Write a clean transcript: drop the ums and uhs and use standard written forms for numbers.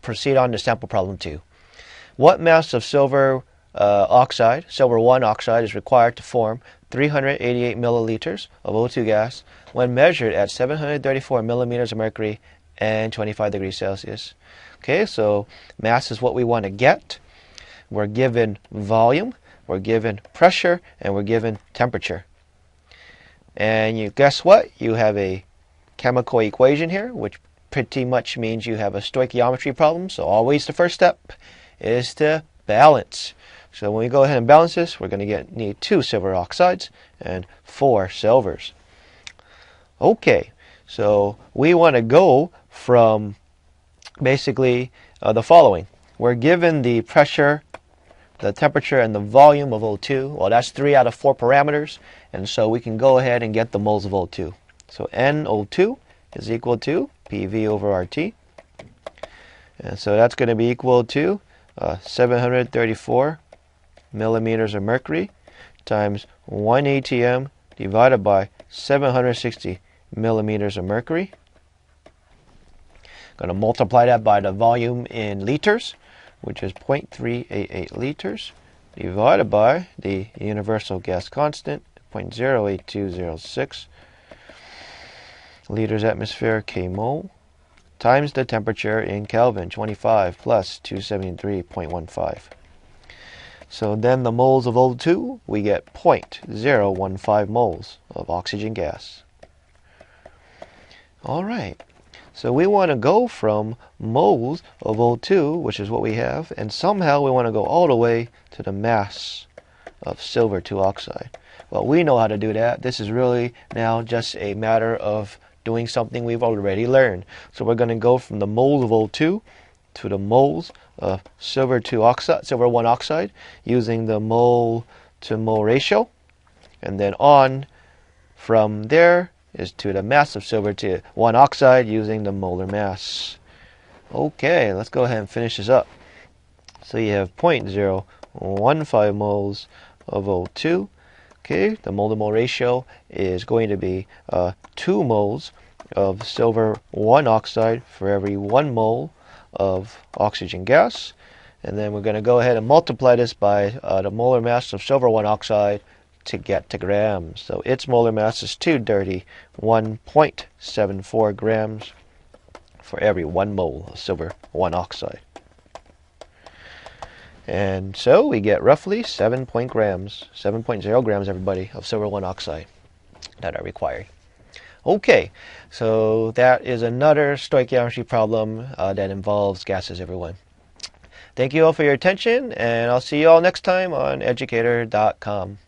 proceed on to sample problem 2. What mass of silver oxide, silver 1 oxide, is required to form 388 milliliters of O2 gas when measured at 734 millimeters of mercury and 25 degrees Celsius? Okay, so mass is what we want to get. We're given volume, we're given pressure, and we're given temperature. And you guess what? You have a chemical equation here, which pretty much means you have a stoichiometry problem. So always the first step is to balance. So when we go ahead and balance this, we're going to need 2 silver oxides and 4 silvers. Okay, so we want to go from basically the following. We're given the pressure, the temperature, and the volume of O2. Well, that's 3 out of 4 parameters, and so we can go ahead and get the moles of O2. So NO2 is equal to PV over RT. And so that's going to be equal to 734 millimeters of mercury times 1 atm divided by 760 millimeters of mercury. Going to multiply that by the volume in liters, which is 0.388 liters, divided by the universal gas constant, 0.08206 liters atmosphere kmol, times the temperature in Kelvin, 25 plus 273.15. So then the moles of O2, we get 0.015 moles of oxygen gas. All right. So we want to go from moles of O2, which is what we have, and somehow we want to go all the way to the mass of silver 2 oxide. Well, we know how to do that. This is really now just a matter of doing something we've already learned. So we're going to go from the moles of O2 to the moles of silver 1 oxide using the mole to mole ratio, and then on from there is to the mass of silver 1 oxide using the molar mass. Okay, let's go ahead and finish this up. So you have 0.015 moles of O2. Okay, the mole to mole ratio is going to be 2 moles of silver 1 oxide for every 1 mole of oxygen gas. And then we're going to go ahead and multiply this by the molar mass of silver 1 oxide to get to grams. So its molar mass is 1.74 grams for every 1 mole of silver 1 oxide. And so we get roughly 7.0 grams, everybody, of silver 1 oxide that are required. Okay, so that is another stoichiometry problem that involves gases, everyone. Thank you all for your attention, and I'll see you all next time on Educator.com.